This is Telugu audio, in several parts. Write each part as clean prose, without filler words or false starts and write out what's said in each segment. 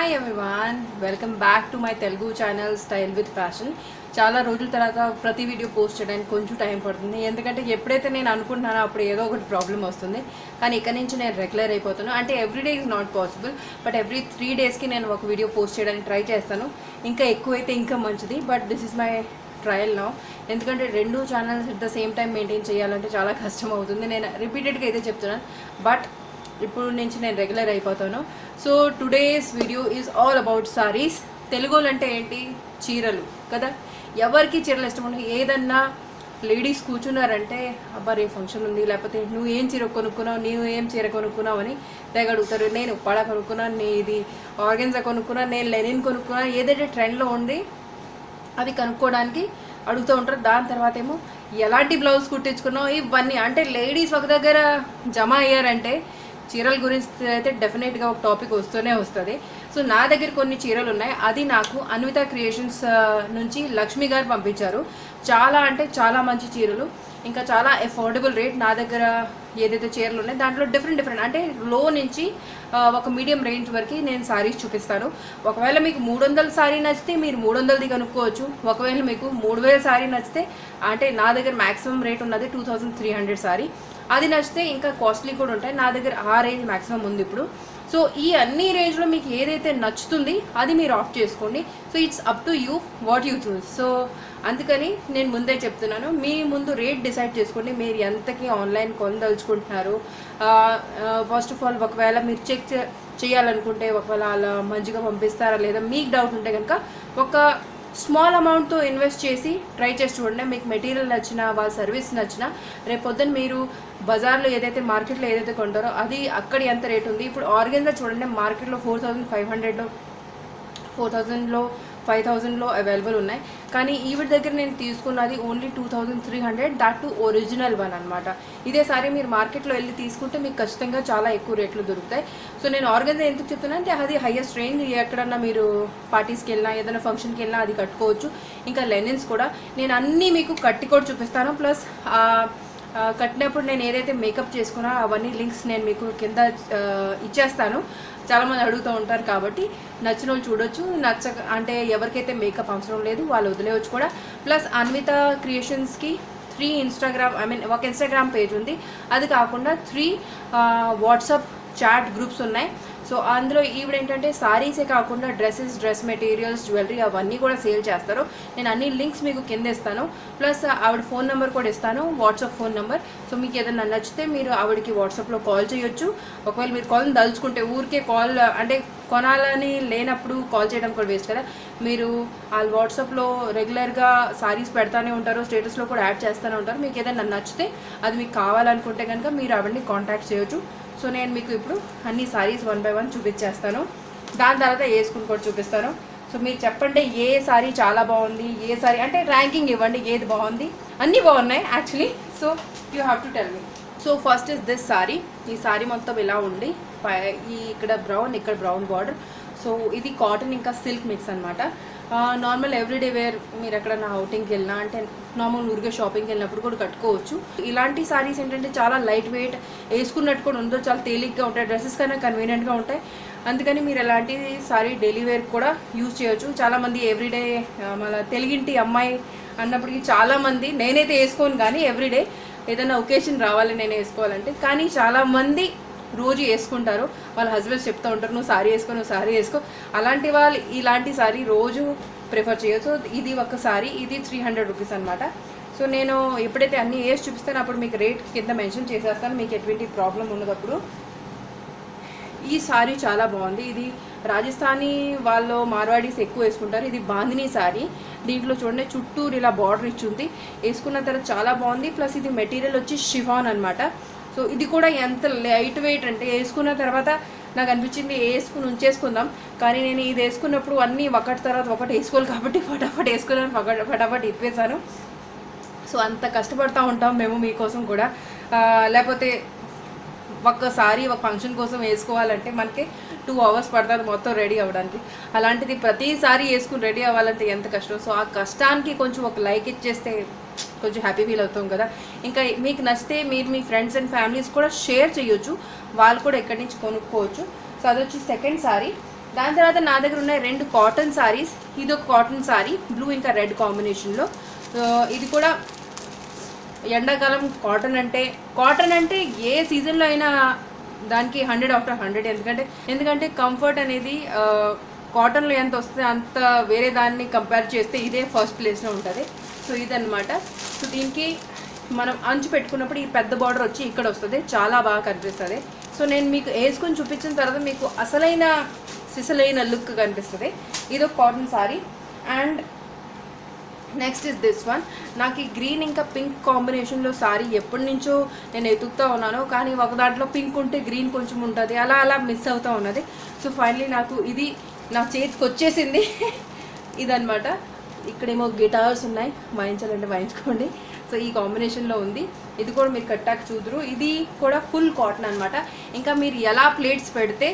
Hi everyone, welcome back to my Telugu channel style with fashion. చాలా రోజుల తర్వాత ప్రతి వీడియో పోస్ట్ చేయడానికి కొంచెం టైం పడుతుంది, ఎందుకంటే ఎప్పుడైతే నేను అనుకుంటున్నానో అప్పుడు ఏదో ఒకటి ప్రాబ్లం వస్తుంది. కానీ ఇక్కడ నుంచి నేను రెగ్యులర్ అయిపోతాను. అంటే everyday is not possible, but every 3 డేస్కి నేను ఒక వీడియో పోస్ట్ చేయడానికి ట్రై చేస్తాను. ఇంకా ఎక్కువైతే ఇంకా మంచిది, but this is my trial now. ఎందుకంటే 2 channels at the same time maintain చేయాలంటే చాలా కష్టం అవుతుంది. నేను రిపీటెడ్గా అయితే చెప్తున్నాను, బట్ ఇప్పుడు నుంచి నేను రెగ్యులర్ అయిపోతాను. So today's video is all about saris. తెలుగులో అంటే ఏంటి, చీరలు కదా. ఎవరికి చీరలు ఇష్టం ఉండదు. ఏదన్నా లేడీస్ కూర్చున్నారంటే అబ్బా రే ఫంక్షన్ ఉంది, లేకపోతే నువ్వు ఏం చీర కొనుక్కున్నావు, నువ్వు ఏం చీర కొనుక్కున్నావు అని తెగ అడుగుతారు. నేను ఉప్పాడ కొనుక్కున్నాను, నేను ఇది ఆర్గెన్జా కొనుక్కున్నాను, నేను లెనిన్ కొనుక్కున్నాను, ఏదైతే ట్రెండ్లో ఉంది అది కనుక్కోవడానికి అడుగుతూ ఉంటారు. దాని తర్వాత ఏమో ఎలాంటి బ్లౌజ్ కుట్టించుకున్నావు ఇవన్నీ. అంటే లేడీస్ ఒక దగ్గర జమ అయ్యారంటే చీరల గురించి అయితే డెఫినెట్గా ఒక టాపిక్ వస్తూనే వస్తుంది. సో నా దగ్గర కొన్ని చీరలు ఉన్నాయి. అది నాకు అన్విత క్రియేషన్స్ నుంచి లక్ష్మి గారు పంపించారు. చాలా అంటే చాలా మంచి చీరలు, ఇంకా చాలా అఫోర్డబుల్ రేట్. నా దగ్గర ఏదైతే చీరలు ఉన్నాయి దాంట్లో డిఫరెంట్ అంటే లో నుంచి ఒక మీడియం రేంజ్ వరకు నేను సారీస్ చూపిస్తాను. ఒకవేళ మీకు 300 సారీ నచ్చితే మీరు 300ది కనుక్కోవచ్చు. ఒకవేళ మీకు 3000 సారీ నచ్చితే, అంటే నా దగ్గర మ్యాక్సిమం రేట్ ఉన్నది 2300 సారీ. అది నచ్చితే ఇంకా కాస్ట్లీ కూడా ఉంటాయి. నా దగ్గర ఆ రేంజ్ మ్యాక్సిమం ఉంది ఇప్పుడు. సో ఈ అన్ని రేంజ్లో మీకు ఏదైతే నచ్చుతుంది అది మీరు ఆఫ్ చేసుకోండి. So it's up to you what you choose. So అందుకని నేను ముందే చెప్తున్నాను, మీ ముందు రేట్ డిసైడ్ చేసుకోండి. మీరు ఎంతకి ఆన్లైన్ కొనదలుచుకుంటున్నారు. ఫస్ట్ ఆఫ్ ఆల్ ఒకవేళ మీరు చెక్ చేయాలనుకుంటే, ఒకవేళ అలా మంచిగా పంపిస్తారా లేదా మీకు డౌట్ ఉంటే కనుక ఒక స్మాల్ అమౌంట్తో ఇన్వెస్ట్ చేసి ట్రై చేసి చూడండి. మీకు మెటీరియల్ నచ్చినా, వాళ్ళ సర్వీస్ నచ్చినా, రేపు పొద్దున్న మీరు బజార్లో ఏదైతే మార్కెట్లో ఏదైతే కొంటారో అది అక్కడ ఎంత రేట్ ఉంది. ఇప్పుడు ఆర్గెన్జా చూడండి, మార్కెట్లో 4500లో 4000లో 5000లో అవైలబుల్ ఉన్నాయి. కానీ ఈవిడ దగ్గర నేను తీసుకున్నది only 2300, that to original one అనమాట. ఇదే సారీ మీరు మార్కెట్లో వెళ్ళి తీసుకుంటే మీకు ఖచ్చితంగా చాలా ఎక్కువ రేట్లు దొరుకుతాయి. సో నేను ఆర్గెన్జా ఎందుకు చెప్తున్నా అంటే అది హైయెస్ట్ రేంజ్. ఎక్కడన్నా మీరు పార్టీస్కి వెళ్ళినా, ఏదైనా ఫంక్షన్కి వెళ్ళినా అది కట్టుకోవచ్చు. ఇంకా లెనిన్స్ కూడా నేను అన్నీ మీకు కట్టి కూడా చూపిస్తాను. ప్లస్ కట్టినప్పుడు నేను ఏదైతే మేకప్ చేసుకున్నా అవన్నీ లింక్స్ నేను మీకు కింద ఇచ్చేస్తాను. చాలామంది అడుగుతూ ఉంటారు కాబట్టి నచ్చిన వాళ్ళు చూడొచ్చు. అంటే ఎవరికైతే మేకప్ అవసరం లేదు వాళ్ళు వదిలేవచ్చు కూడా. ప్లస్ అన్విత క్రియేషన్స్కి 3 ఒక ఇన్స్టాగ్రామ్ పేజ్ ఉంది. అది కాకుండా 3 వాట్సాప్ చాట్ గ్రూప్స్ ఉన్నాయి. సో అందులో ఈవిడ ఏంటంటే సారీసే కాకుండా డ్రెస్సెస్, డ్రెస్ మెటీరియల్స్, జ్యువెలరీ అవన్నీ కూడా సేల్ చేస్తారు. నేను అన్ని లింక్స్ మీకు కింద ఇస్తాను. ప్లస్ ఆవిడ ఫోన్ నెంబర్ కూడా ఇస్తాను, వాట్సాప్ ఫోన్ నెంబర్. సో మీకు ఏదైనా నచ్చితే మీరు ఆవిడకి వాట్సాప్లో కాల్ చేయొచ్చు. ఒకవేళ మీరు కాల్ దలుచుకుంటే, ఊరికే కాల్ అంటే కొనాలని లేనప్పుడు కాల్ చేయడం కూడా వేస్ట్ కదా. మీరు వాళ్ళ వాట్సాప్లో రెగ్యులర్గా సారీస్ పెడతానే ఉంటారు, స్టేటస్లో కూడా యాడ్ చేస్తూనే ఉంటారు. మీకు ఏదైనా నచ్చితే అది మీకు కావాలనుకుంటే కనుక మీరు ఆవిడని కాంటాక్ట్ చేయొచ్చు. సో నేను మీకు ఇప్పుడు అన్ని సారీస్ 1 by 1 చూపించేస్తాను. దాని తర్వాత వేసుకుని కూడా చూపిస్తాను. సో మీరు చెప్పండి ఏ సారీ చాలా బాగుంది, ఏ సారీ అంటే ర్యాంకింగ్ ఇవ్వండి, ఏది బాగుంది. అన్నీ బాగున్నాయి actually. So you have to tell me. So first is this sorry. ఈ సారీ మొత్తం ఇలా ఉండి ఇక్కడ బ్రౌన్, ఇక్కడ బ్రౌన్ బార్డర్. సో ఇది కాటన్ ఇంకా సిల్క్ మిక్స్ అనమాట. నార్మల్ ఎవ్రీడే వేర్ మీరు ఎక్కడన్నా అవుటింగ్కి వెళ్ళినా, అంటే నార్మల్ ఊరికే షాపింగ్కి వెళ్ళినప్పుడు కూడా కట్టుకోవచ్చు. ఇలాంటి సారీస్ ఏంటంటే చాలా లైట్ వెయిట్, వేసుకున్నట్టు కూడా ఉందో, చాలా తేలిగ్గా ఉంటాయి, డ్రెస్సెస్ కన్నా కన్వీనియంట్గా ఉంటాయి. అందుకని మీరు ఎలాంటి సారీ డైలీ వేర్ కూడా యూజ్ చేయొచ్చు. చాలామంది ఎవ్రీడే మన తెలుగింటి అమ్మాయి అన్నప్పటికీ చాలామంది, నేనైతే వేసుకోను కానీ ఎవ్రీడే ఏదైనా ఒకేషన్ రావాలి నేను వేసుకోవాలంటే, కానీ చాలామంది రోజు వేసుకుంటారు. వాళ్ళ హస్బెండ్స్ చెప్తూ ఉంటారు నువ్వు సారీ వేసుకో, నువ్వు సారీ వేసుకో. అలాంటి వాళ్ళు ఇలాంటి సారీ రోజు ప్రిఫర్ చేయొచ్చు. ఇది ఒక సారీ, ఇది 300 రూపీస్ అనమాట. సో నేను ఎప్పుడైతే అన్నీ వేసి చూపిస్తాను అప్పుడు మీకు రేట్ కింద మెన్షన్ చేసేస్తాను, మీకు ఎటువంటి ప్రాబ్లం ఉన్నప్పుడు. ఈ సారీ చాలా బాగుంది. ఇది రాజస్థానీ వాళ్ళు, మార్వాడీస్ ఎక్కువ వేసుకుంటారు. ఇది బాందినీ సారీ. దీంట్లో చూడండి చుట్టూరు ఇలా బార్డర్ ఇచ్చింది. వేసుకున్న తర్వాత చాలా బాగుంది. ప్లస్ ఇది మెటీరియల్ వచ్చి షిఫాన్ అనమాట. సో ఇది కూడా ఎంత లైట్ వెయిట్ అంటే వేసుకున్న తర్వాత నాకు అనిపించింది వేసుకుని ఉంచేసుకుందాం. కానీ నేను ఇది వేసుకున్నప్పుడు అన్నీ ఒకటి తర్వాత ఒకటి వేసుకోవాలి కాబట్టి ఫటాఫట్ వేసుకున్నాను, ఫటాఫట్ ఇప్పేసాను. సో అంత కష్టపడుతూ ఉంటాం మేము మీకోసం కూడా. లేకపోతే ఒక్కసారి ఒక ఫంక్షన్ కోసం వేసుకోవాలంటే మనకి 2 hours పడుతుంది మొత్తం రెడీ అవ్వడానికి. అలాంటిది ప్రతిసారి వేసుకుని రెడీ అవ్వాలంటే ఎంత కష్టం. సో ఆ కష్టానికి కొంచెం ఒక లైక్ ఇచ్చేస్తే కొంచెం హ్యాపీ ఫీల్ అవుతాం కదా. ఇంకా మీకు నచ్చితే మీరు మీ ఫ్రెండ్స్ అండ్ ఫ్యామిలీస్ కూడా షేర్ చేయొచ్చు, వాళ్ళు కూడా ఎక్కడి నుంచి కొనుక్కోవచ్చు. సో అది వచ్చి సెకండ్ సారీ. దాని తర్వాత నా దగ్గర ఉన్నాయి 2 కాటన్ సారీస్. ఇది ఒక కాటన్ సారీ, బ్లూ ఇంకా రెడ్ కాంబినేషన్లో. ఇది కూడా ఎండాకాలం కాటన్ అంటే ఏ సీజన్లో అయినా దానికి 100/100. ఎందుకంటే కంఫర్ట్ అనేది కాటన్లో ఎంత వస్తుంది అంత వేరే దాన్ని కంపేర్ చేస్తే ఇదే ఫస్ట్ ప్లేస్లో ఉంటుంది. సో ఇదన్నమాట. సో దీనికి మనం అంచు పెట్టుకున్నప్పుడు ఈ పెద్ద బార్డర్ వచ్చి ఇక్కడ వస్తుంది, చాలా బాగా కనిపిస్తుంది. సో నేను మీకు వేసుకొని చూపించిన తర్వాత మీకు సిసలైన లుక్ కనిపిస్తుంది. ఇది ఒక cotton sorry. And next is this one. నాకు ఈ గ్రీన్ ఇంకా పింక్ కాంబినేషన్లో సారీ ఎప్పటి నుంచో నేను ఎతుకుతూ ఉన్నాను, కానీ ఒక దాంట్లో పింక్ ఉంటే గ్రీన్ కొంచెం ఉంటుంది, అలా మిస్ అవుతూ ఉన్నది. సో ఫైనలీ నాకు ఇది నా చేతికి వచ్చేసింది. ఇదన్నమాట. ఇక్కడేమో గిటార్స్ ఉన్నాయి, వాయించాలంటే వాయించుకోండి. సో ఈ కాంబినేషన్లో ఉంది. ఇది కూడా మీరు కట్టాక చూదురు. ఇది కూడా ఫుల్ కాటన్ అనమాట. ఇంకా మీరు ఎలా ప్లేట్స్ పెడితే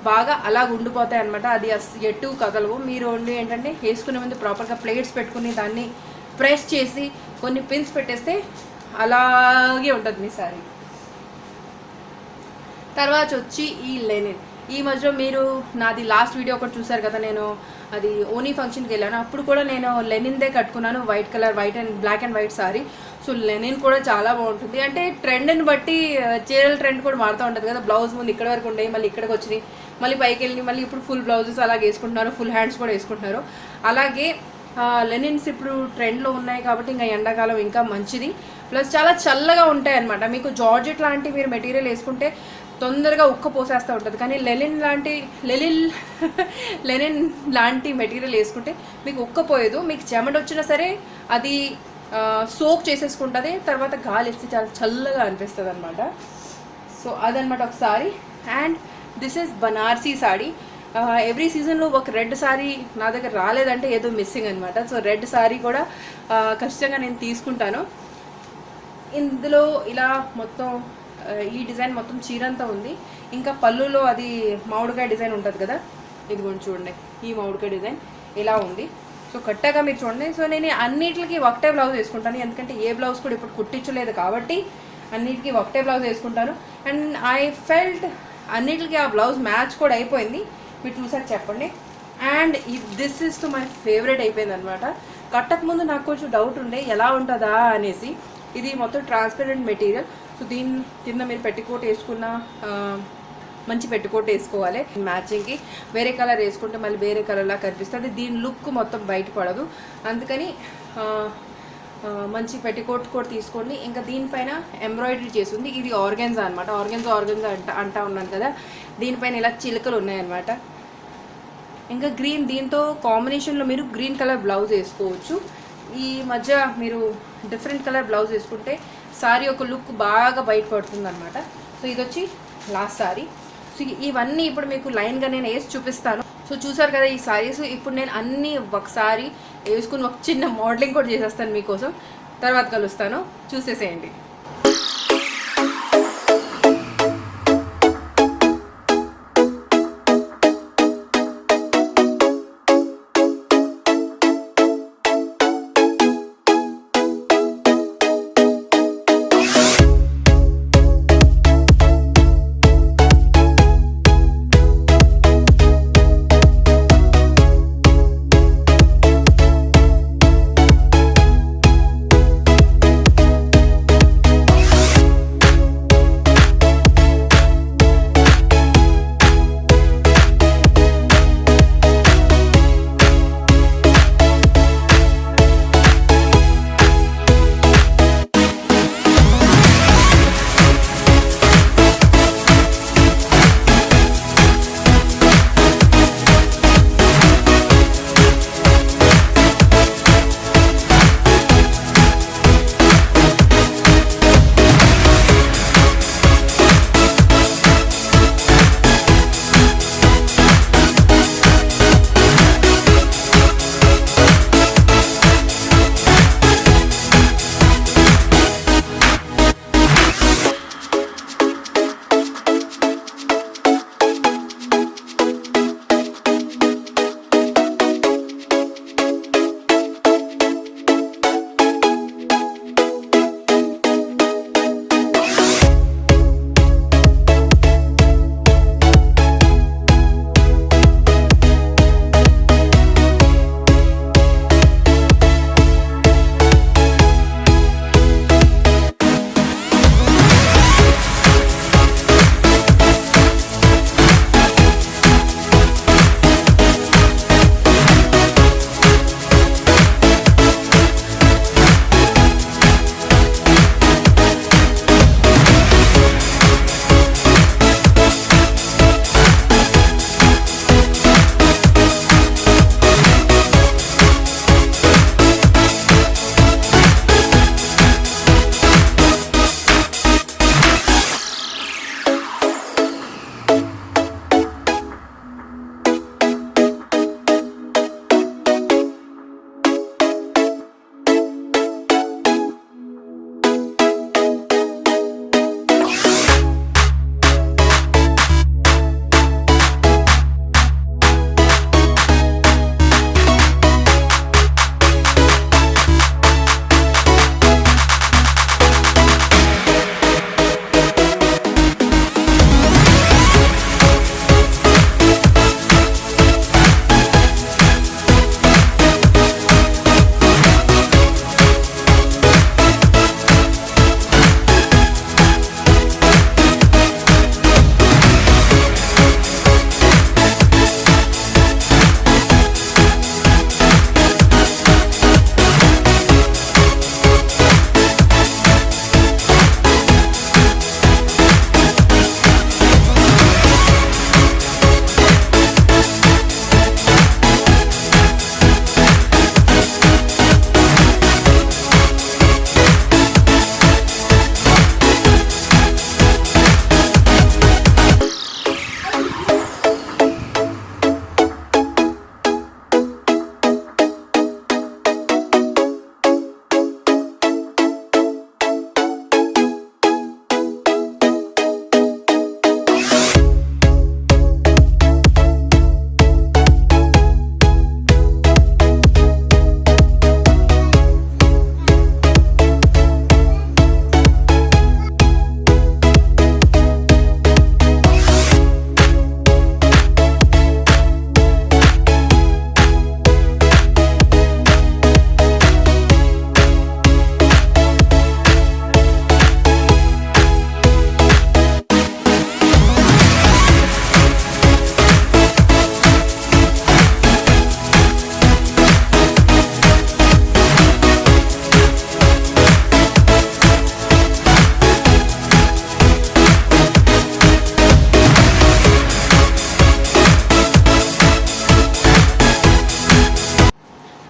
బాగా అలా ఉండిపోతాయి అనమాట. అది ఎటు కదలవు. మీరు ఓన్లీ ఏంటంటే వేసుకునే ముందు ప్రాపర్గా ప్లేట్స్ పెట్టుకుని దాన్ని ప్రెస్ చేసి కొన్ని పిన్స్ పెట్టేస్తే అలాగే ఉంటుంది మీ సారీ. తర్వాత వచ్చి ఈ లెనిన్. ఈ మధ్యలో మీరు నాది లాస్ట్ వీడియో ఒకటి చూసారు కదా, నేను అది ఓనీ ఫంక్షన్కి వెళ్ళాను. అప్పుడు కూడా నేను లెనిన్దే కట్టుకున్నాను, white colour, black and white sari. So linen కూడా చాలా బాగుంటుంది. అంటే ట్రెండ్ని బట్టి చీరల ట్రెండ్ కూడా మారుతూ ఉంటుంది కదా. బ్లౌజ్ ముందు ఇక్కడ వరకు ఉండేవి, మళ్ళీ ఇక్కడికి వచ్చినాయి, మళ్ళీ పైకి వెళ్ళి మళ్ళీ ఇప్పుడు ఫుల్ బ్లౌజెస్ అలాగే వేసుకుంటున్నారు, ఫుల్ హ్యాండ్స్ కూడా వేసుకుంటున్నారు. అలాగే లెనిన్స్ ఇప్పుడు ట్రెండ్లో ఉన్నాయి కాబట్టి ఇంకా ఎండాకాలం ఇంకా మంచిది. ప్లస్ చాలా చల్లగా ఉంటాయి అనమాట. మీకు జార్జెట్ లాంటి మీరు మెటీరియల్ వేసుకుంటే తొందరగా ఉక్క పోసేస్తూ ఉంటుంది, కానీ లెనిన్ లాంటి మెటీరియల్ వేసుకుంటే మీకు ఉక్కపోయేదు. మీకు చెమట వచ్చినా సరే అది సోక్ చేసేసుకుంటుంది, తర్వాత గాలి ఇస్తే చాలా చల్లగా అనిపిస్తుంది అనమాట. సో అదనమాట ఒకసారి. And this is Banarasi sorry. Every సీజన్లో ఒక రెడ్ సారీ నా దగ్గర రాలేదంటే ఏదో మిస్సింగ్ అనమాట. సో రెడ్ సారీ కూడా ఖచ్చితంగా నేను తీసుకుంటాను. ఇందులో ఇలా మొత్తం ఈ డిజైన్ మొత్తం చీరంతా ఉంది. ఇంకా పళ్ళులో అది మామిడికాయ డిజైన్ ఉంటుంది కదా, ఇది కొంచెం చూడండి, ఈ మామిడికాయ డిజైన్ ఇలా ఉంది. సో కట్టాగా మీరు చూడండి. సో నేను అన్నిటికి ఒకటే బ్లౌజ్ వేసుకుంటాను, ఎందుకంటే ఏ బ్లౌజ్ కూడా ఇప్పుడు కుట్టించలేదు కాబట్టి అన్నిటికీ ఒకటే బ్లౌజ్ వేసుకుంటాను. అండ్ ఐ ఫెల్ట్ అన్నిటికీ ఆ బ్లౌజ్ మ్యాచ్ కూడా అయిపోయింది. మీరు చూసాక చెప్పండి. And this is to my favourite అయిపోయింది అనమాట. కట్టక ముందు నాకు కొంచెం డౌట్ ఉండే ఎలా ఉంటుందా అనేసి. ఇది మొత్తం ట్రాన్స్పరెంట్ మెటీరియల్. సో దీని కింద మీరు పెట్టికోట్ వేసుకున్న మంచి పెట్టికోట్ వేసుకోవాలి. మ్యాచింగ్కి వేరే కలర్ వేసుకుంటే మళ్ళీ వేరే కలర్లా కనిపిస్తుంది, దీని లుక్ మొత్తం బయటపడదు. అందుకని మంచి పెట్టికోట్ కూడా తీసుకోండి. ఇంకా దీనిపైన ఎంబ్రాయిడరీ చేసింది. ఇది ఆర్గెన్జా అనమాట. ఆర్గెన్జా అంటా ఉన్నాను కదా, దీనిపైన ఇలా చిలుకలు ఉన్నాయన్నమాట. ఇంకా గ్రీన్, దీంతో కాంబినేషన్లో మీరు గ్రీన్ కలర్ బ్లౌజ్ వేసుకోవచ్చు. ఈ మధ్య మీరు డిఫరెంట్ కలర్ బ్లౌజ్ వేసుకుంటే సారీ ఒక లుక్ బాగా బయటపడుతుంది అనమాట. సో ఇది వచ్చి లాస్ట్ సారీ. సో ఇవన్నీ ఇప్పుడు మీకు లైన్గా నేను వేసి చూపిస్తాను. సో చూసారు కదా ఈ సారీస్. ఇప్పుడు నేను అన్నీ ఒకసారి వేసుకుని ఒక చిన్న మోడలింగ్ కూడా చేసేస్తాను మీకోసం, తర్వాత కలుస్తాను, చూసేసేయండి.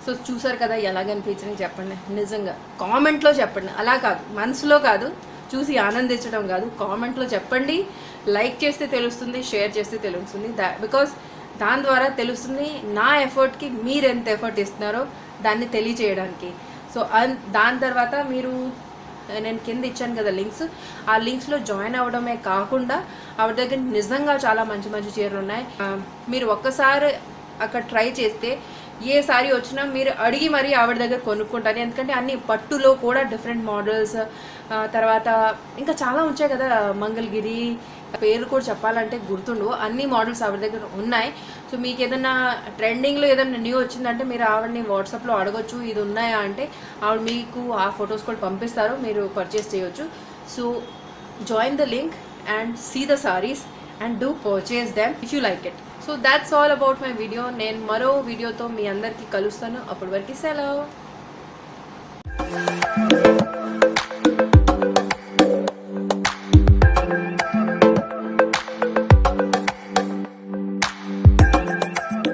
సో చూసారు కదా ఎలాగనిపించింది చెప్పండి, నిజంగా కామెంట్లో చెప్పండి. అలా కాదు, మనసులో కాదు, చూసి ఆనందించడం కాదు, కామెంట్లో చెప్పండి. లైక్ చేస్తే తెలుస్తుంది, షేర్ చేస్తే తెలుస్తుంది. బికాస్ దాని ద్వారా తెలుస్తుంది నా ఎఫర్ట్కి మీరు ఎంత ఎఫర్ట్ ఇస్తున్నారో దాన్ని తెలియచేయడానికి. సో దాని తర్వాత మీరు, నేను కింద ఇచ్చాను కదా లింక్స్, ఆ లింక్స్లో జాయిన్ అవ్వడమే కాకుండా ఆవిడ దగ్గర నిజంగా చాలా మంచి మంచి చీరలు ఉన్నాయి. మీరు ఒక్కసారి అక్కడ ట్రై చేస్తే ఏ సారీ వచ్చినా మీరు అడిగి మరీ ఆవిడ దగ్గర కొనుక్కుంటారు. ఎందుకంటే అన్ని పట్టులో కూడా డిఫరెంట్ మోడల్స్, తర్వాత ఇంకా చాలా వచ్చాయి కదా, మంగళగిరి పేరు కూడా చెప్పాలంటే గుర్తుండు, అన్ని మోడల్స్ ఆవిడ దగ్గర ఉన్నాయి. సో మీకు ఏదైనా ట్రెండింగ్లో ఏదైనా న్యూ వచ్చిందంటే మీరు ఆవిడని వాట్సాప్లో అడగొచ్చు, ఇది ఉన్నాయా అంటే ఆవిడ మీకు ఆ ఫొటోస్ కూడా పంపిస్తారు, మీరు పర్చేస్ చేయొచ్చు. So join the link and see the saris and do purchase them if you like it. So that's all about my video. నేను మరో వీడియోతో మీ అందరికీ కలుస్తాను. అప్పటి వరకు సెలవు.